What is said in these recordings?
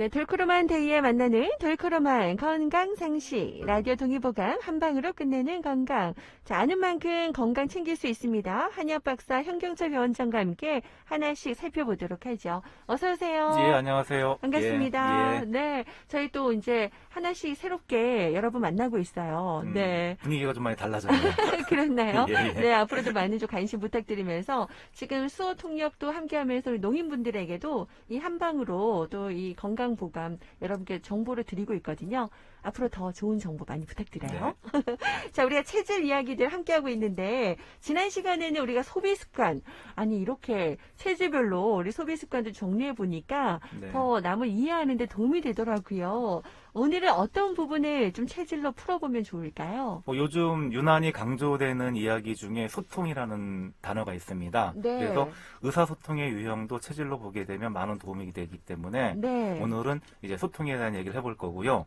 네, 덜크럼한 데이에 만나는 덜크럼한 건강상식. 라디오 동의보감 한방으로 끝내는 건강. 자, 아는 만큼 건강 챙길 수 있습니다. 한의학 박사 현경철 병원장과 함께 하나씩 살펴보도록 하죠. 어서 오세요. 예, 안녕하세요. 반갑습니다. 예. 네, 저희 또 이제 하나씩 새롭게 여러분 만나고 있어요. 네. 분위기가 좀 많이 달라졌네요. 그렇나요? 예. 네, 앞으로도 많은 좀 관심 부탁드리면서 지금 수호 통역도 함께하면서 우리 농인분들에게도 이 한방으로 또 이 건강 보감 여러분께 정보를 드리고 있거든요. 앞으로 더 좋은 정보 많이 부탁드려요. 네. 자, 우리가 체질 이야기들 함께하고 있는데 지난 시간에는 우리가 소비 습관 아니 이렇게 체질별로 우리 소비 습관도 정리해 보니까 네. 더 남을 이해하는 데 도움이 되더라고요. 오늘은 어떤 부분을 좀 체질로 풀어보면 좋을까요? 요즘 유난히 강조되는 이야기 중에 소통이라는 단어가 있습니다. 네. 그래서 의사소통의 유형도 체질로 보게 되면 많은 도움이 되기 때문에 네. 오늘은 이제 소통에 대한 얘기를 해볼 거고요.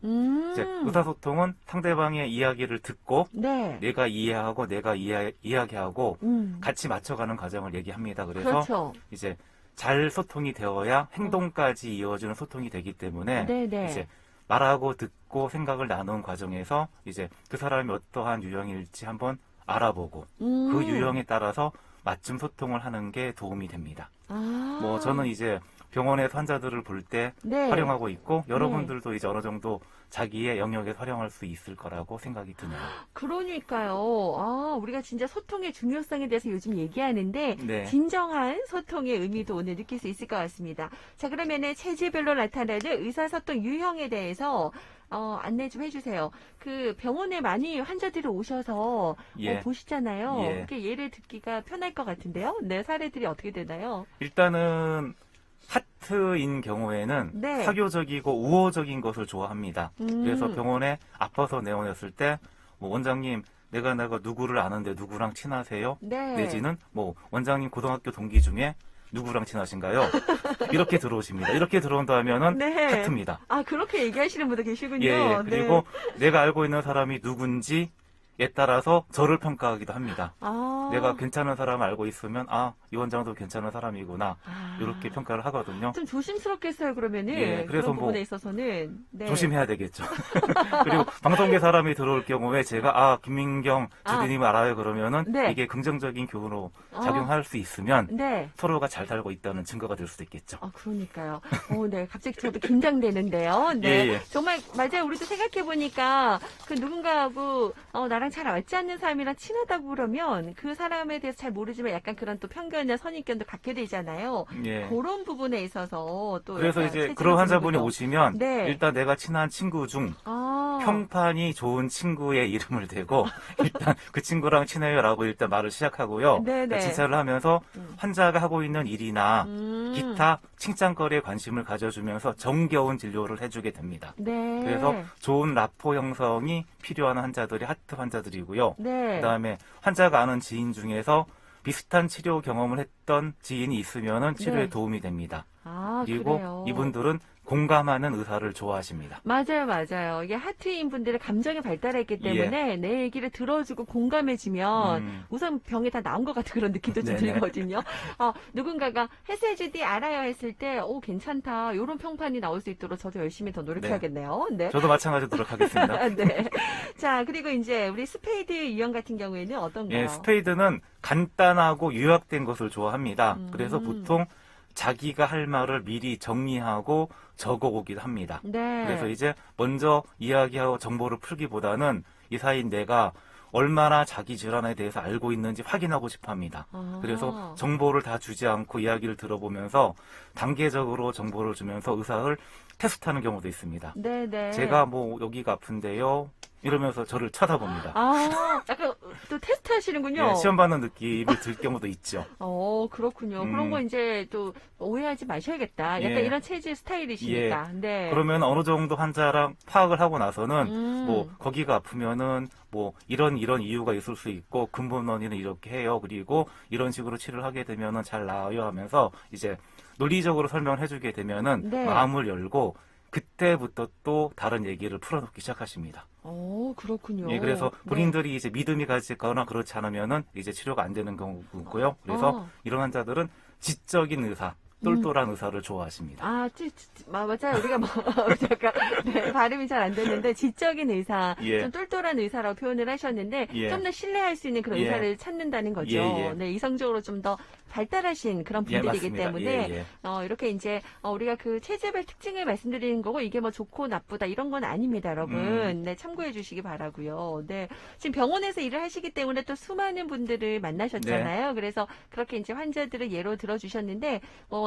이제 의사소통은 상대방의 이야기를 듣고 네. 내가 이해하고 내가 이야기하고 같이 맞춰가는 과정을 얘기합니다. 그래서 그렇죠. 이제 잘 소통이 되어야 행동까지 이어지는 소통이 되기 때문에 네네. 이제 말하고 듣고 생각을 나눈 과정에서 이제 그 사람이 어떠한 유형일지 한번 알아보고 그 유형에 따라서 맞춤 소통을 하는 게 도움이 됩니다. 뭐 저는 이제 병원에서 환자들을 볼 때 네. 활용하고 있고 여러분들도 이제 어느 정도 자기의 영역에서 활용할 수 있을 거라고 생각이 드네요. 그러니까요. 우리가 진짜 소통의 중요성에 대해서 요즘 얘기하는데 네. 진정한 소통의 의미도 오늘 느낄 수 있을 것 같습니다. 자, 그러면은 체질별로 나타나는 의사소통 유형에 대해서 안내 좀 해주세요. 그 병원에 많이 환자들이 오셔서 예. 보시잖아요. 예. 그 예를 듣기가 편할 것 같은데요. 네, 사례들이 어떻게 되나요? 일단은 하트인 경우에는 네. 사교적이고 우호적인 것을 좋아합니다. 그래서 병원에 아파서 내원했을 때 뭐 원장님 내가 누구를 아는데 누구랑 친하세요? 네. 내지는 뭐 원장님 고등학교 동기 중에 누구랑 친하신가요? 이렇게 들어오십니다. 이렇게 들어온다면은 네. 하트입니다. 그렇게 얘기하시는 분도 계시군요. 예, 그리고 네. 내가 알고 있는 사람이 누군지에 따라서 저를 평가하기도 합니다. 내가 괜찮은 사람을 알고 있으면 이 원장도 괜찮은 사람이구나 이렇게 평가를 하거든요. 좀 조심스럽겠어요, 그러면은. 예, 그래서 그런 뭐 부분에 있어서는. 네. 조심해야 되겠죠. 그리고 방송계 사람이 들어올 경우에 제가 김민경 주디님을 알아요 그러면은 네. 이게 긍정적인 교훈으로 작용할 수 있으면 네. 서로가 잘 살고 있다는 증거가 될 수도 있겠죠. 그러니까요. 네. 갑자기 저도 긴장되는데요. 네. 예. 정말, 맞아요. 우리도 생각해보니까 그 누군가하고 나랑 잘 맞지 않는 사람이랑 친하다고 그러면 그 사람에 대해서 잘 모르지만 약간 그런 또 편견이나 선입견도 갖게 되잖아요. 예. 그런 부분에 있어서 또. 그래서 약간 이제 체질을 그런 환자분이 보는군요. 오시면 네. 일단 내가 친한 친구 중 평판이 좋은 친구의 이름을 대고 일단 그 친구랑 친해요라고 일단 말을 시작하고요. 네네. 진찰을 하면서 환자가 하고 있는 일이나 기타 칭찬거리에 관심을 가져주면서 정겨운 진료를 해주게 됩니다. 네. 그래서 좋은 라포 형성이 필요한 환자들이 하트 환자들이고요. 네. 그다음에 환자가 아는 지인 중에서 비슷한 치료 경험을 했던 지인이 있으면 치료에 네. 도움이 됩니다. 그래요. 그리고 이분들은 공감하는 의사를 좋아하십니다. 맞아요. 이게 하트인 분들의 감정이 발달했기 때문에 내 얘기를 들어주고 공감해주면 우선 병이 다 나은 것 같은 그런 느낌도 좀 네네. 들거든요. 누군가가 해세주디 알아요 했을 때, 괜찮다. 이런 평판이 나올 수 있도록 저도 열심히 더 노력해야겠네요. 네. 저도 마찬가지로 노력하겠습니다. 네. 자, 그리고 이제 우리 스페이드 유형 같은 경우에는 어떤가요? 예, 스페이드는 간단하고 요약된 것을 좋아합니다. 그래서 보통 자기가 할 말을 미리 정리하고 적어오기도 합니다. 네. 그래서 이제 먼저 이야기하고 정보를 풀기보다는 이 사이인 내가 얼마나 자기 질환에 대해서 알고 있는지 확인하고 싶어 합니다. 그래서 정보를 다 주지 않고 이야기를 들어보면서 단계적으로 정보를 주면서 의사를 테스트하는 경우도 있습니다. 네네. 제가 뭐 여기가 아픈데요. 이러면서 저를 쳐다봅니다. 약간 또 테스트 하시는군요. 예, 시험 받는 느낌이 들 경우도 있죠. 그렇군요. 그런 거 이제 또 오해하지 마셔야겠다. 약간 예. 이런 체질 스타일이시니까. 네. 그러면 어느 정도 환자랑 파악을 하고 나서는 뭐 거기가 아프면은 뭐 이런 이유가 있을 수 있고 근본 원인은 이렇게 해요. 그리고 이런 식으로 치료를 하게 되면은 잘 나아요 하면서 이제 논리적으로 설명을 해주게 되면은 네. 마음을 열고 그때부터 또 다른 얘기를 풀어놓기 시작하십니다. 그렇군요. 예, 그래서 본인들이 이제 믿음이 가지거나 그렇지 않으면은 이제 치료가 안 되는 경우가 있고요. 그래서 이런 환자들은 지적인 의사, 똘똘한 의사를 좋아하십니다. 맞아요. 우리가 뭐, 잠깐, 네, 발음이 잘 안 되는데, 지적인 의사, 예. 좀 똘똘한 의사라고 표현을 하셨는데, 예. 좀 더 신뢰할 수 있는 그런 예. 의사를 찾는다는 거죠. 예, 예. 네, 이성적으로 좀 더 발달하신 그런 예, 분들이기 맞습니다. 때문에, 예, 예. 이렇게 이제, 우리가 그 체질별 특징을 말씀드리는 거고, 이게 뭐 좋고 나쁘다, 이런 건 아닙니다, 여러분. 네, 참고해 주시기 바라고요. 네. 지금 병원에서 일을 하시기 때문에 또 수많은 분들을 만나셨잖아요. 그래서 그렇게 이제 환자들을 예로 들어주셨는데,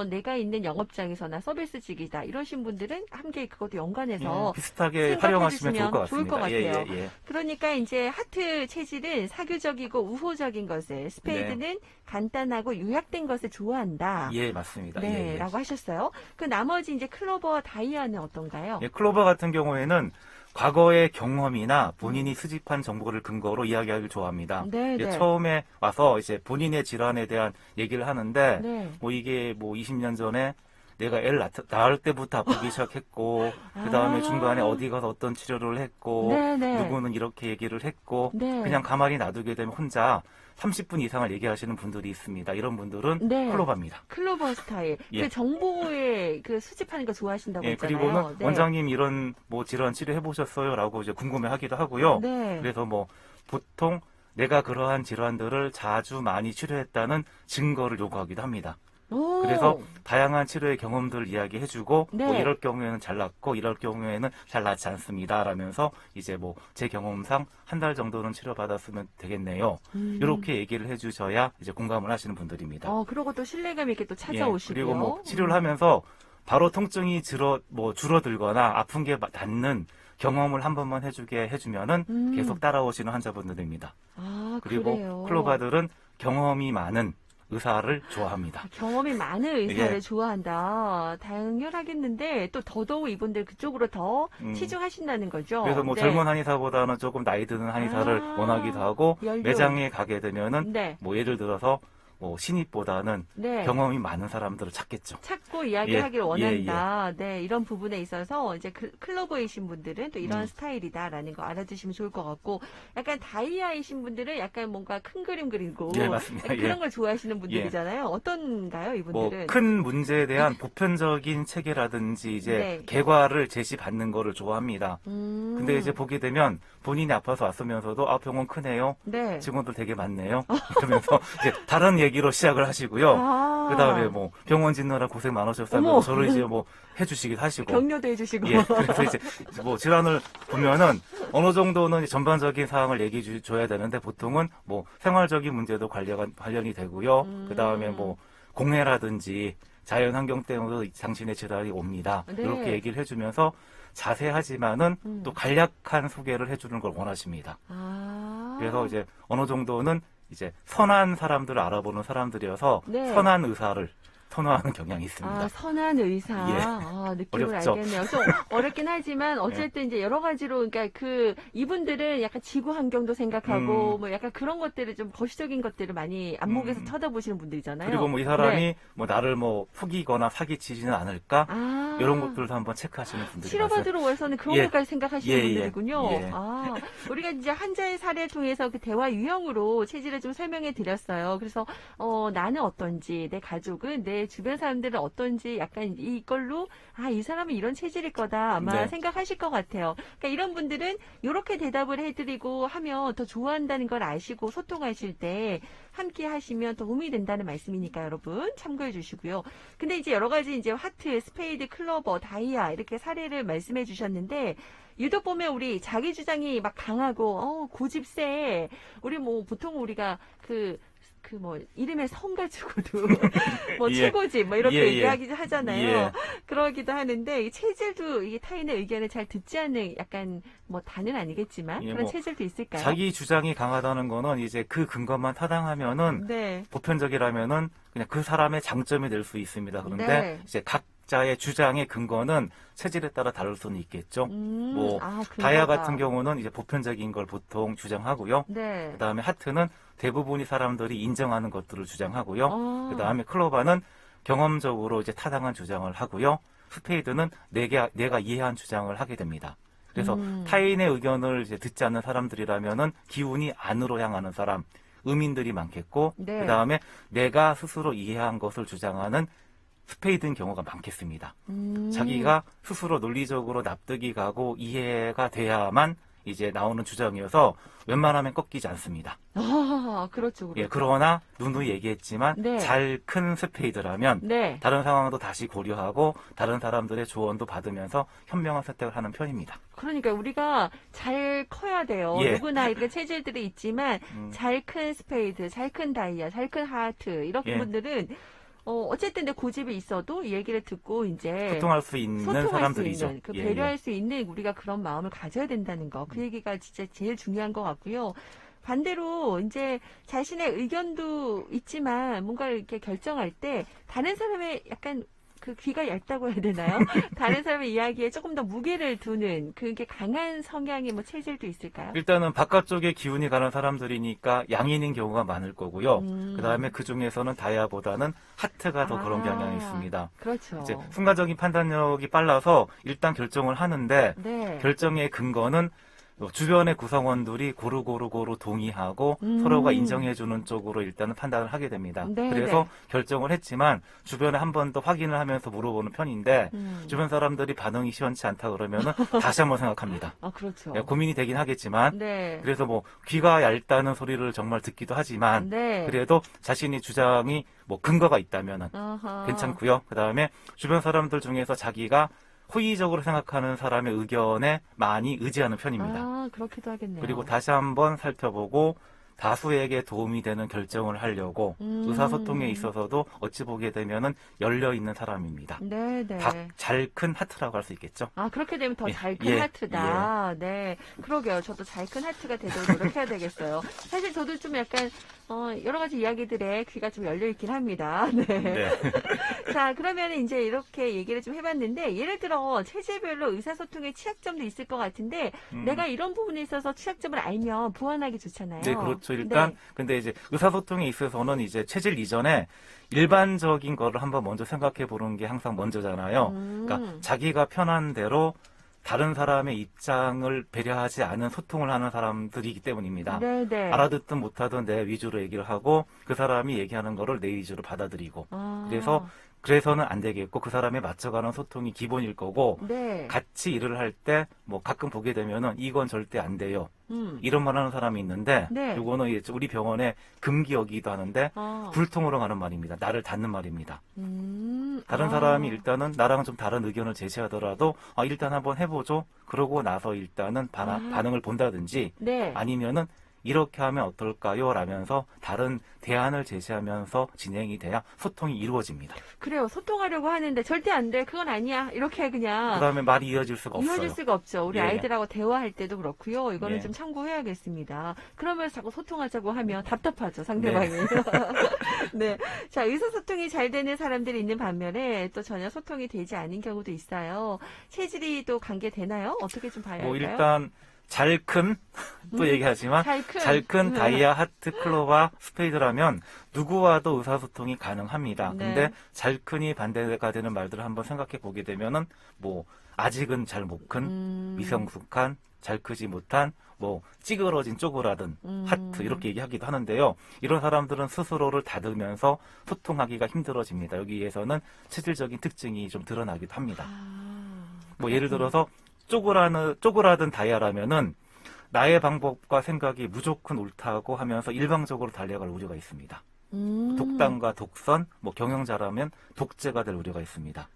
내가 있는 영업장에서나 서비스직이다, 이러신 분들은 함께 그것도 연관해서 비슷하게 생각해 활용하시면 좋을 것 주시면 같습니다. 좋을 것 같아요. 예, 예. 그러니까 이제 하트 체질은 사교적이고 우호적인 것을, 스페이드는 간단하고 요약된 것을 좋아한다. 예, 맞습니다. 네, 예, 예. 라고 하셨어요. 그 나머지 이제 클로버와 다이아는 어떤가요? 예, 클로버 같은 경우에는 과거의 경험이나 본인이 수집한 정보를 근거로 이야기하기를 좋아합니다. 네, 이제 네. 처음에 와서 이제 본인의 질환에 대한 얘기를 하는데, 네. 뭐 이게 뭐 20년 전에 내가 애를 낳을 때부터 아프기 시작했고, 그 다음에 중간에 어디 가서 어떤 치료를 했고, 네네. 누구는 이렇게 얘기를 했고, 네. 그냥 가만히 놔두게 되면 혼자 30분 이상을 얘기하시는 분들이 있습니다. 이런 분들은 네. 클로버입니다. 클로버 스타일. 예. 그 정보에 그 수집하는 거 좋아하신다고 예, 했잖아요. 그리고는 네. 원장님 이런 뭐 질환 치료 해보셨어요? 라고 이제 궁금해 하기도 하고요. 네. 그래서 뭐 보통 내가 그러한 질환들을 자주 많이 치료했다는 증거를 요구하기도 합니다. 오. 그래서 다양한 치료의 경험들을 이야기해주고 네. 뭐 이럴 경우에는 잘 낫고 이럴 경우에는 잘 낫지 않습니다. 라면서 이제 뭐 제 경험상 한 달 정도는 치료받았으면 되겠네요. 이렇게 얘기를 해주셔야 이제 공감을 하시는 분들입니다. 그러고 또 신뢰감 있게 또 예, 찾아오시고요. 그리고 뭐 치료를 하면서 바로 통증이 줄어들거나 아픈 게 낫는 경험을 한 번만 해주면은 계속 따라오시는 환자분들입니다. 그리고 그래요. 클로바들은 경험이 많은 의사를 좋아합니다. 경험이 많은 의사를 예. 좋아한다. 당연하겠는데 또 더더욱 이분들 그쪽으로 더 치중하신다는 거죠. 그래서 뭐 네. 젊은 한의사보다는 조금 나이 드는 한의사를 원하기도 하고 연령. 매장에 가게 되면은 네. 뭐 예를 들어서 뭐 신입보다는 네. 경험이 많은 사람들을 찾겠죠. 찾고 이야기하기를 예, 원한다. 네, 이런 부분에 있어서 이제 클로버이신 분들은 또 이런 음. 스타일이다라는 거 알아두시면 좋을 것 같고, 약간 다이아이신 분들은 약간 뭔가 큰 그림 그리고 예, 맞습니다. 약간 예. 그런 걸 좋아하시는 분들이잖아요. 어떤가요, 뭐 이분들은? 큰 문제에 대한 보편적인 체계라든지 이제 네. 결과를 제시받는 거를 좋아합니다. 근데 이제 보게 되면 본인이 아파서 왔으면서도 병원 크네요. 네. 직원들 되게 많네요. 이러면서 이제 다른 얘기로 시작을 하시고요. 그다음에 뭐 병원 짓느라 고생 어머. 많으셨다면 저를 이제 뭐 해주시기도 하시고. 격려도 해주시고. 예, 그래서 이제 뭐 질환을 보면은 어느 정도는 전반적인 사항을 얘기해 줘야 되는데 보통은 뭐 생활적인 문제도 관련이 되고요. 그다음에 뭐 공해라든지 자연 환경 때문에 당신의 질환이 옵니다. 네. 이렇게 얘기를 해주면서 자세하지만은 또 간략한 소개를 해주는 걸 원하십니다. 그래서 이제 어느 정도는 이제 선한 사람들을 알아보는 사람들이어서 네. 선한 의사를 선호하는 경향이 있습니다. 선한 의사. 예. 느낌을 어렵죠? 알겠네요. 좀 어렵긴 하지만 어쨌든 이제 여러 가지로 그러니까 이분들은 약간 지구 환경도 생각하고 뭐 약간 그런 것들을 좀 거시적인 것들을 많이 안목에서 쳐다보시는 분들이잖아요. 그리고 뭐 이 사람이 네. 뭐 나를 뭐 속이거나 사기치지는 않을까 이런 것들도 한번 체크하시는 분들이 많아요. 치료받으러 와서는 그런 예. 것까지 생각하시는 예, 예. 분들이군요. 예. 우리가 이제 환자의 사례를 통해서 그 대화 유형으로 체질을 좀 설명해 드렸어요. 그래서 나는 어떤지, 내 가족은, 내 주변 사람들은 어떤지 약간 이걸로 이 사람은 이런 체질일 거다 아마 네. 생각하실 것 같아요. 그러니까 이런 분들은 이렇게 대답을 해드리고 하면 더 좋아한다는 걸 아시고 소통하실 때 함께 하시면 도움이 된다는 말씀이니까 여러분 참고해 주시고요. 근데 이제 여러 가지 이제 하트, 스페이드, 클로버, 다이아 이렇게 사례를 말씀해 주셨는데 유독 보면 우리 자기 주장이 막 강하고 고집세. 우리 뭐 보통 우리가 뭐 이름에 성 가지고도 뭐 예. 최고집 뭐 이렇게 예, 예. 얘기하기도 하잖아요. 예. 그러기도 하는데 이 체질도 이게 타인의 의견을 잘 듣지 않는 약간 뭐 다는 아니겠지만 예, 그런 뭐 체질도 있을까요? 자기 주장이 강하다는 거는 이제 그 근거만 타당하면은 네. 보편적이라면은 그냥 그 사람의 장점이 될 수 있습니다. 그런데 네. 이제 각자의 주장의 근거는 체질에 따라 다를 수는 있겠죠. 뭐 근거가. 다이아 같은 경우는 이제 보편적인 걸 보통 주장하고요. 네. 그다음에 하트는 대부분의 사람들이 인정하는 것들을 주장하고요. 그다음에 클로바는 경험적으로 이제 타당한 주장을 하고요. 스페이드는 내가 이해한 주장을 하게 됩니다. 그래서 타인의 의견을 이제 듣지 않는 사람들이라면은 기운이 안으로 향하는 사람, 의민들이 많겠고, 네. 그다음에 내가 스스로 이해한 것을 주장하는 스페이드인 경우가 많겠습니다. 자기가 스스로 논리적으로 납득이 가고 이해가 돼야만 이제 나오는 주장이어서 웬만하면 꺾이지 않습니다. 아, 그렇죠, 그렇죠. 예, 그러나 누누이 얘기했지만 네. 잘 큰 스페이드라면 네. 다른 상황도 다시 고려하고 다른 사람들의 조언도 받으면서 현명한 선택을 하는 편입니다. 그러니까 우리가 잘 커야 돼요. 예. 누구나 이렇게 체질들이 있지만 잘 큰 스페이드, 잘 큰 다이아, 잘 큰 하트 이런 예. 분들은 어쨌든 내 고집이 있어도 이 얘기를 듣고 이제 소통할 수 있는 소통할 사람들이죠. 수 있는, 그 예, 배려할 예. 수 있는 우리가 그런 마음을 가져야 된다는 거. 그 얘기가 진짜 제일 중요한 것 같고요. 반대로 이제 자신의 의견도 있지만 뭔가를 이렇게 결정할 때 다른 사람의 약간 그 귀가 얇다고 해야 되나요? 다른 사람의 이야기에 조금 더 무게를 두는 그게 강한 성향의 뭐 체질도 있을까요? 일단은 바깥쪽에 기운이 가는 사람들이니까 양인인 경우가 많을 거고요. 그 다음에 그 중에서는 다이아보다는 하트가 더 그런 경향이 있습니다. 그렇죠. 이제 순간적인 판단력이 빨라서 일단 결정을 하는데 네. 결정의 근거는 주변의 구성원들이 고루 동의하고 서로가 인정해주는 쪽으로 일단은 판단을 하게 됩니다. 네, 그래서 네. 결정을 했지만 주변에 한 번 더 확인을 하면서 물어보는 편인데 주변 사람들이 반응이 시원치 않다 그러면은 다시 한번 생각합니다. 아, 그렇죠. 예, 고민이 되긴 하겠지만 네. 그래서 뭐 귀가 얇다는 소리를 정말 듣기도 하지만 네. 그래도 자신이 주장이 뭐 근거가 있다면은 아하. 괜찮고요. 그 다음에 주변 사람들 중에서 자기가 호의적으로 생각하는 사람의 의견에 많이 의지하는 편입니다. 아, 그렇기도 하겠네요. 그리고 다시 한번 살펴보고 다수에게 도움이 되는 결정을 하려고 의사소통에 있어서도 어찌 보게 되면은 열려 있는 사람입니다. 네네. 잘 큰 하트라고 할 수 있겠죠. 아, 그렇게 되면 더 예, 잘 큰 예, 하트다. 네. 그러게요. 저도 잘 큰 하트가 되도록 노력해야 되겠어요. 사실 저도 좀 약간, 여러 가지 이야기들에 귀가 좀 열려있긴 합니다. 네. 네. 자, 그러면 이제 이렇게 얘기를 좀 해봤는데, 예를 들어, 체질별로 의사소통에 취약점도 있을 것 같은데, 내가 이런 부분에 있어서 취약점을 알면 보완하기 좋잖아요. 네, 그렇죠. 일단, 네. 근데 이제 의사소통에 있어서는 이제 체질 이전에 일반적인 거를 한번 먼저 생각해 보는 게 항상 먼저잖아요. 그러니까 자기가 편한 대로 다른 사람의 입장을 배려하지 않은 소통을 하는 사람들이기 때문입니다. 네네. 알아듣든 못하든 내 위주로 얘기를 하고 그 사람이 얘기하는 거를 내 위주로 받아들이고 아. 그래서는 안 되겠고 그 사람에 맞춰가는 소통이 기본일 거고 네. 같이 일을 할 때 뭐 가끔 보게 되면은 이건 절대 안 돼요. 음. 이런 말 하는 사람이 있는데 네. 요거는 이제 우리 병원에 금기어기도 하는데 아. 불통으로 가는 말입니다. 나를 닫는 말입니다. 다른 아. 사람이 일단은 나랑 좀 다른 의견을 제시하더라도 일단 한번 해보죠. 그러고 나서 일단은 반응을 본다든지 네. 아니면은 이렇게 하면 어떨까요? 라면서 다른 대안을 제시하면서 진행이 돼야 소통이 이루어집니다. 그래요. 소통하려고 하는데 절대 안 돼. 그건 아니야. 이렇게 그냥 그 다음에 말이 이어질 수가 없어요. 이어질 수가 없죠. 우리 예. 아이들하고 대화할 때도 그렇고요. 이거는 예. 좀 참고해야겠습니다. 그러면서 자꾸 소통하자고 하면 답답하죠. 상대방이. 네. 자, 의사소통이 잘 되는 사람들이 있는 반면에 또 전혀 소통이 되지 않은 경우도 있어요. 체질이 또 관계되나요? 어떻게 좀 봐야 뭐 할까요? 일단 잘 큰 또 얘기하지만 잘 큰 다이아 하트 클로바 스페이드라면 누구와도 의사소통이 가능합니다. 네. 근데 잘 큰이 반대가 되는 말들을 한번 생각해 보게 되면은 뭐 아직은 잘 못 큰 미성숙한 잘 크지 못한 뭐 찌그러진 쪼그라든 하트 이렇게 얘기하기도 하는데요. 이런 사람들은 스스로를 닫으면서 소통하기가 힘들어집니다. 여기에서는 체질적인 특징이 좀 드러나기도 합니다. 뭐 예를 들어서 쪼그라든 다이아라면은 나의 방법과 생각이 무조건 옳다고 하면서 일방적으로 달려갈 우려가 있습니다. 독단과 독선, 뭐 경영자라면 독재가 될 우려가 있습니다.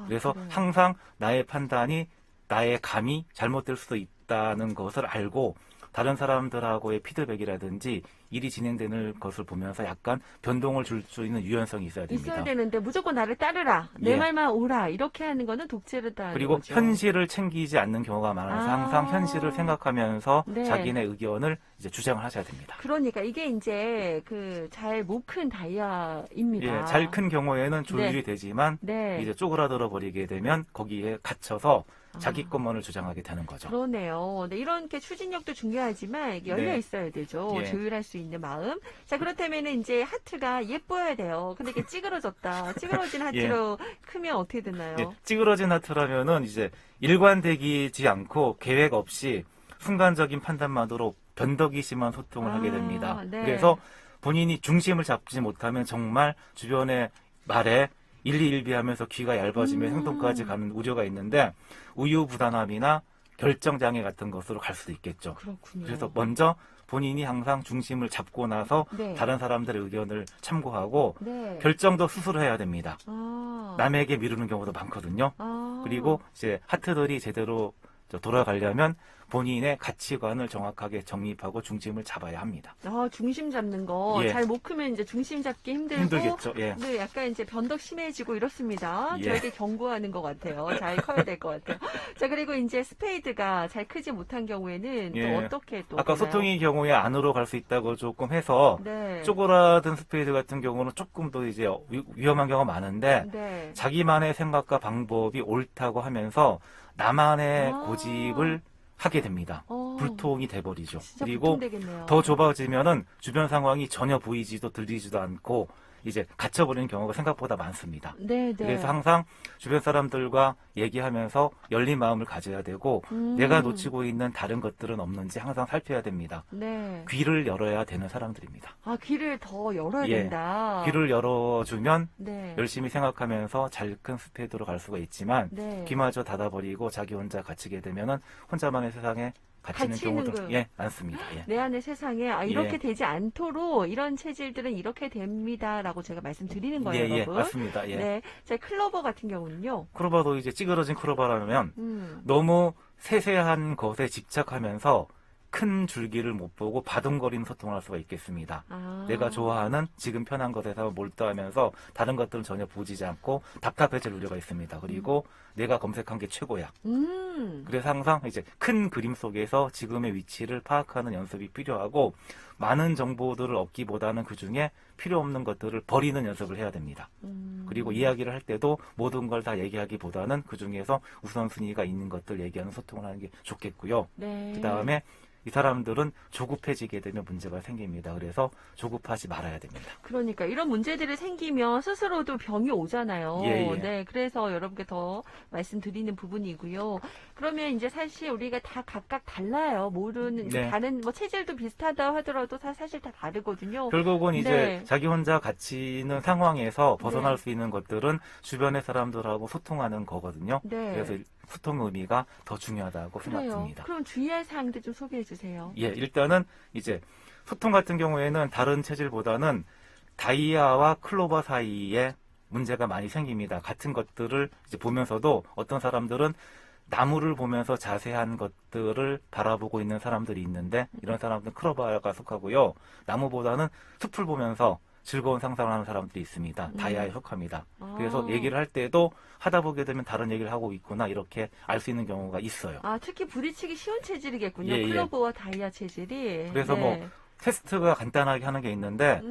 그래서 그래요. 항상 나의 판단이 나의 감이 잘못될 수도 있다는 것을 알고 다른 사람들하고의 피드백이라든지 일이 진행되는 것을 보면서 약간 변동을 줄 수 있는 유연성이 있어야 됩니다. 있어야 되는데 무조건 나를 따르라. 내 예. 말만 오라. 이렇게 하는 거는 독재르다. 그리고 현실을 챙기지 않는 경우가 많아서 항상 현실을 생각하면서 네. 자기네 의견을 이제 주장을 하셔야 됩니다. 그러니까 이게 이제 그 잘 못 큰 다이아입니다. 예, 잘 큰 경우에는 조율이 네. 되지만 네. 이제 쪼그라들어 버리게 되면 거기에 갇혀서 자기 것만을 주장하게 되는 거죠. 그러네요. 네, 이런 게 추진력도 중요하지만 이게 열려 네. 있어야 되죠. 예. 조율할 수 있는 마음. 자, 그렇다면 이제 하트가 예뻐야 돼요. 근데 이게 찌그러졌다. 찌그러진 하트로 크면 어떻게 되나요? 예, 찌그러진 하트라면은 이제 일관되지 않고 계획 없이 순간적인 판단만으로 변덕이 심한 소통을 하게 됩니다. 네. 그래서 본인이 중심을 잡지 못하면 정말 주변의 말에 일희일비하면서 귀가 얇아지며 행동까지 가는 우려가 있는데 우유부단함이나 결정장애 같은 것으로 갈 수도 있겠죠. 그렇군요. 그래서 먼저 본인이 항상 중심을 잡고 나서 네. 다른 사람들의 의견을 참고하고 네. 결정도 스스로 해야 됩니다. 아. 남에게 미루는 경우도 많거든요. 아. 그리고 이제 하트들이 제대로 돌아가려면 본인의 가치관을 정확하게 정립하고 중심을 잡아야 합니다. 중심 잡는 거. 예. 잘 못 크면 이제 중심 잡기 힘들고. 힘들겠죠. 예. 네, 약간 이제 변덕 심해지고 이렇습니다. 예. 저에게 경고하는 것 같아요. 잘 커야 될 것 같아요. 자, 그리고 이제 스페이드가 잘 크지 못한 경우에는 예. 또 어떻게 또. 아까 되나요? 소통의 경우에 안으로 갈 수 있다고 조금 해서 네. 쪼그라든 스페이드 같은 경우는 조금 더 이제 위험한 경우가 많은데 네. 자기만의 생각과 방법이 옳다고 하면서 나만의 아. 고집을 하게 됩니다. 어, 불통이 돼버리죠. 진짜 그리고 불통되겠네요. 더 좁아지면은 주변 상황이 전혀 보이지도 들리지도 않고 이제 갇혀버리는 경우가 생각보다 많습니다. 네, 네. 그래서 항상 주변 사람들과 얘기하면서 열린 마음을 가져야 되고 내가 놓치고 있는 다른 것들은 없는지 항상 살펴야 됩니다. 네. 귀를 열어야 되는 사람들입니다. 귀를 더 열어야 예. 된다. 귀를 열어주면 네. 열심히 생각하면서 잘 큰 스페이드로 갈 수가 있지만 네. 귀마저 닫아버리고 자기 혼자 갇히게 되면은 혼자만의 세상에 갇히는 갇히는 경우도 많습니다. 예. 내 안의 세상에 이렇게 예. 되지 않도록 이런 체질들은 이렇게 됩니다라고 제가 말씀드리는 거예요, 예, 여러분. 맞습니다. 예. 네, 자 클로버 같은 경우는요. 크로바도 이제 찌그러진 크로바라면 너무 세세한 것에 집착하면서 큰 줄기를 못 보고 바둥거리는 소통을 할 수가 있겠습니다. 내가 좋아하는 지금 편한 것에서 몰두하면서 다른 것들은 전혀 보지 않고 답답해질 우려가 있습니다. 그리고 내가 검색한 게 최고야. 그래서 항상 이제 큰 그림 속에서 지금의 위치를 파악하는 연습이 필요하고 많은 정보들을 얻기보다는 그 중에 필요 없는 것들을 버리는 연습을 해야 됩니다. 그리고 이야기를 할 때도 모든 걸 다 얘기하기보다는 그 중에서 우선순위가 있는 것들 얘기하는 소통을 하는 게 좋겠고요. 네. 그 다음에 이 사람들은 조급해지게 되면 문제가 생깁니다. 그래서 조급하지 말아야 됩니다. 그러니까 이런 문제들이 생기면 스스로도 병이 오잖아요. 예, 예. 네, 그래서 여러분께 더 말씀드리는 부분이고요. 그러면 이제 사실 우리가 다 각각 달라요. 모르는 네. 다른 뭐 체질도 비슷하다 하더라도 사실 다 다르거든요. 결국은 이제 네. 자기 혼자 갇히는 상황에서 벗어날 네. 수 있는 것들은 주변의 사람들하고 소통하는 거거든요. 네. 그래서 소통의 의미가 더 중요하다고 그래요. 생각됩니다. 그럼 주의할 사항들 좀 소개해 주세요. 예, 일단은 이제 소통 같은 경우에는 다른 체질보다는 다이아와 클로버 사이에 문제가 많이 생깁니다. 같은 것들을 이제 보면서도 어떤 사람들은 나무를 보면서 자세한 것들을 바라보고 있는 사람들이 있는데 이런 사람들은 클로버가 속하고요. 나무보다는 숲을 보면서 즐거운 상상을 하는 사람들이 있습니다. 다이아에 속합니다. 그래서 얘기를 할 때도 하다 보게 되면 다른 얘기를 하고 있구나 이렇게 알 수 있는 경우가 있어요. 특히 부딪히기 쉬운 체질이겠군요. 예, 예. 클로버와 다이아 체질이. 그래서 네. 테스트가 간단하게 하는 게 있는데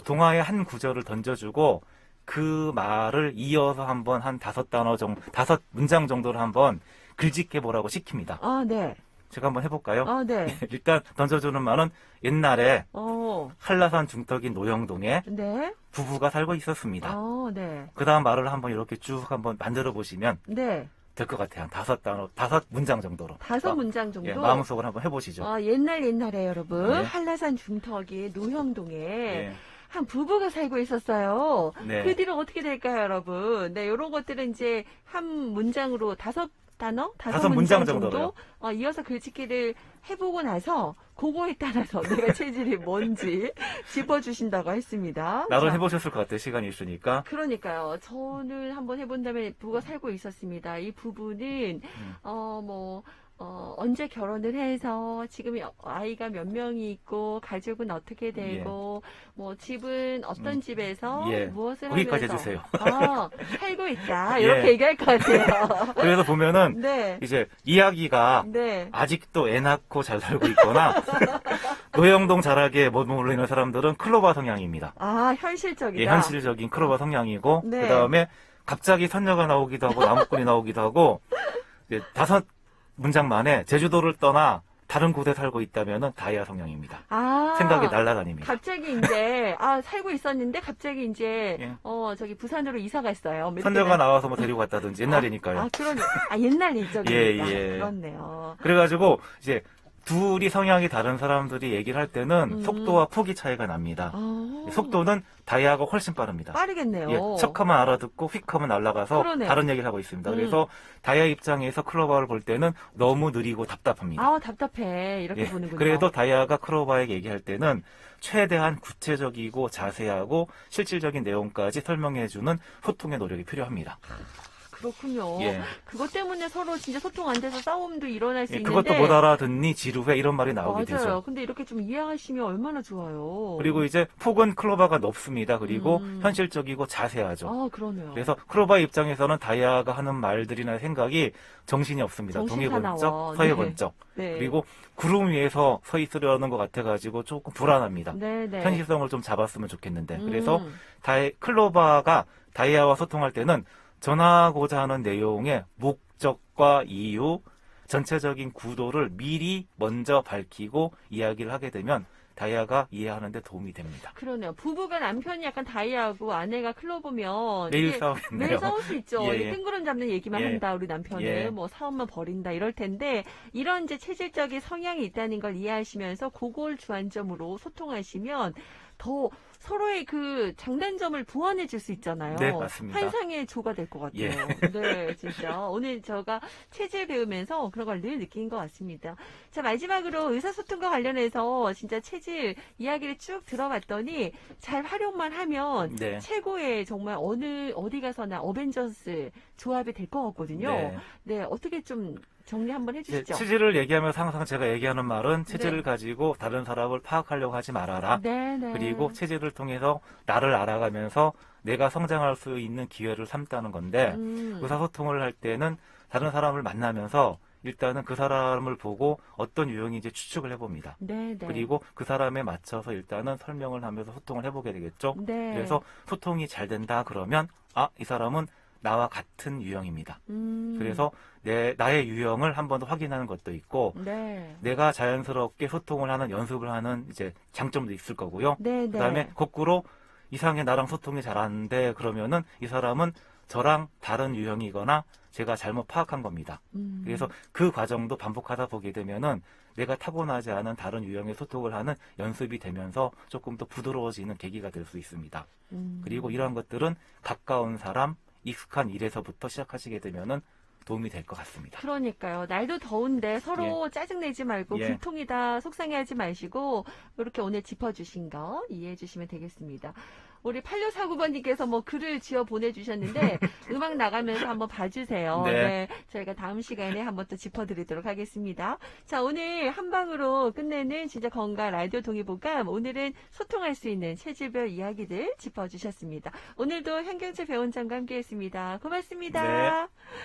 동화의 한 구절을 던져주고 그 말을 이어서 한번 한 5단어 정도, 5문장 정도를 한번 글짓게 보라고 시킵니다. 네. 제가 한번 해볼까요? 네. 일단 던져주는 말은 옛날에 어. 한라산 중턱인 노영동에 네. 부부가 살고 있었습니다. 네. 그 다음 말을 한번 이렇게 쭉 한번 만들어 보시면 네. 될 것 같아요. 한 5단어, 5문장 정도로. 5문장 정도. 예, 마음속으로 한번 해보시죠. 옛날에 여러분 네. 한라산 중턱이 노형동에 예, 한 부부가 살고 있었어요. 네. 그 뒤로 어떻게 될까요, 여러분? 네, 이런 것들은 이제 한 문장으로 5단어? 5문장 정도 정도로요. 이어서 글짓기를 해보고 나서 그거에 따라서 내가 체질이 뭔지 짚어주신다고 했습니다. 나도 자, 해보셨을 것 같아요. 시간이 있으니까. 그러니까요. 저는 한번 해본 다음에 부부가 살고 있었습니다. 이 부부는 언제 결혼을 해서 지금 아이가 몇 명이 있고 가족은 어떻게 되고 뭐 집은 어떤 집에서 예. 무엇을 거기까지 하면서 해주세요. 살고 있다 예. 이렇게 얘기할 것 같아요. 그래서 보면은 네, 이제 이야기가 네, 아직도 애 낳고 잘 살고 있거나 노영동 자락에 머물러 있는 사람들은 클로버 성향입니다. 현실적이다. 예, 현실적인 클로버 성향이고 네. 그 다음에 갑자기 선녀가 나오기도 하고 나무꾼이 나오기도 하고 이제 5문장 만에 제주도를 떠나 다른 곳에 살고 있다면은 다이아 성향입니다. 생각이 날아다닙니다. 갑자기 이제 살고 있었는데 갑자기 이제 예. 저기 부산으로 이사 갔어요. 몇 선녀가 개월. 나와서 뭐 데리고 갔다든지 옛날이니까요. 그러네. 옛날 일적이니까. 예, 예. 그렇네요. 그래가지고 이제 둘이 성향이 다른 사람들이 얘기를 할 때는 속도와 폭이 차이가 납니다. 속도는 다이아가 훨씬 빠릅니다. 빠르겠네요. 예, 척하면 알아듣고 휙하면 날아가서 그러네요. 다른 얘기를 하고 있습니다. 그래서 다이아 입장에서 클로바를 볼 때는 너무 느리고 답답합니다. 아, 답답해. 이렇게 예, 보는군요. 그래도 다이아가 클로바에게 얘기할 때는 최대한 구체적이고 자세하고 실질적인 내용까지 설명해주는 소통의 노력이 필요합니다. 그렇군요. 예. 그것 때문에 서로 진짜 소통 안 돼서 싸움도 일어날 수 예, 있는데. 그것도 못 알아듣니 지루해 이런 말이 나오게 맞아요. 되죠. 근데 이렇게 좀 이해하시면 얼마나 좋아요. 그리고 이제 폭은 클로바가 높습니다. 그리고 음. 현실적이고 자세하죠. 아, 그러네요. 그래서 클로바 입장에서는 다이아가 하는 말들이나 생각이 정신이 없습니다. 동해 정신사나워. 번쩍, 서해 네. 번쩍. 네. 그리고 구름 위에서 서 있으려는 것 같아가지고 조금 불안합니다. 네네. 현실성을 좀 잡았으면 좋겠는데. 음. 그래서 클로바가 다이아와 소통할 때는 전하고자 하는 내용의 목적과 이유, 전체적인 구도를 미리 먼저 밝히고 이야기를 하게 되면 다이아가 이해하는 데 도움이 됩니다. 그러네요. 부부가 남편이 약간 다이아고 아내가 클로버면 매일 이게 싸우겠네요. 매일 싸울 수 있죠. 예, 이게 예. 뜬구름 잡는 얘기만 예. 한다. 우리 남편은 예. 뭐 사업만 벌인다 이럴 텐데 이런 이제 체질적인 성향이 있다는 걸 이해하시면서 그걸 주안점으로 소통하시면 더 서로의 그 장단점을 보완해 줄 수 있잖아요. 네, 맞습니다. 환상의 조가 될 것 같아요. 예. 네, 진짜. 오늘 제가 체질 배우면서 그런 걸 늘 느낀 것 같습니다. 자, 마지막으로 의사소통과 관련해서 진짜 체질 이야기를 쭉 들어봤더니 잘 활용만 하면 네. 최고의 정말 어디 가서나 어벤져스 조합이 될 것 같거든요. 네. 네, 어떻게 좀 정리 한번 해주시죠. 체질을 얘기하면서 항상 제가 얘기하는 말은 체질을 네. 가지고 다른 사람을 파악하려고 하지 말아라. 네네. 그리고 체질을 통해서 나를 알아가면서 내가 성장할 수 있는 기회를 삼다는 건데 의사소통을 할 때는 다른 사람을 만나면서 일단은 그 사람을 보고 어떤 유형인지 추측을 해봅니다. 네네. 그리고 그 사람에 맞춰서 일단은 설명을 하면서 소통을 해보게 되겠죠. 네. 그래서 소통이 잘 된다 그러면 이 사람은 나와 같은 유형입니다. 그래서 나의 유형을 한 번 더 확인하는 것도 있고 네. 내가 자연스럽게 소통을 하는 연습을 하는 이제 장점도 있을 거고요. 네네. 그다음에 거꾸로 이상하게 나랑 소통이 잘 안 돼 그러면은 이 사람은 저랑 다른 유형이거나 제가 잘못 파악한 겁니다. 그래서 그 과정도 반복하다 보게 되면은 내가 타고나지 않은 다른 유형의 소통을 하는 연습이 되면서 조금 더 부드러워지는 계기가 될 수 있습니다. 그리고 이러한 것들은 가까운 사람, 익숙한 일에서부터 시작하시게 되면은 도움이 될 것 같습니다. 그러니까요. 날도 더운데 서로 짜증내지 말고 예. 불통이다 속상해하지 마시고 이렇게 오늘 짚어주신 거 이해해 주시면 되겠습니다. 우리 8649번님께서 뭐 글을 지어 보내주셨는데 음악 나가면서 한번 봐주세요. 네. 저희가 다음 시간에 한번 또 짚어드리도록 하겠습니다. 자, 오늘 한 방으로 끝내는 진짜 건강 라디오 동의보감. 오늘은 소통할 수 있는 체질별 이야기들 짚어주셨습니다. 오늘도 현경채 배원장과 함께했습니다. 고맙습니다. 네.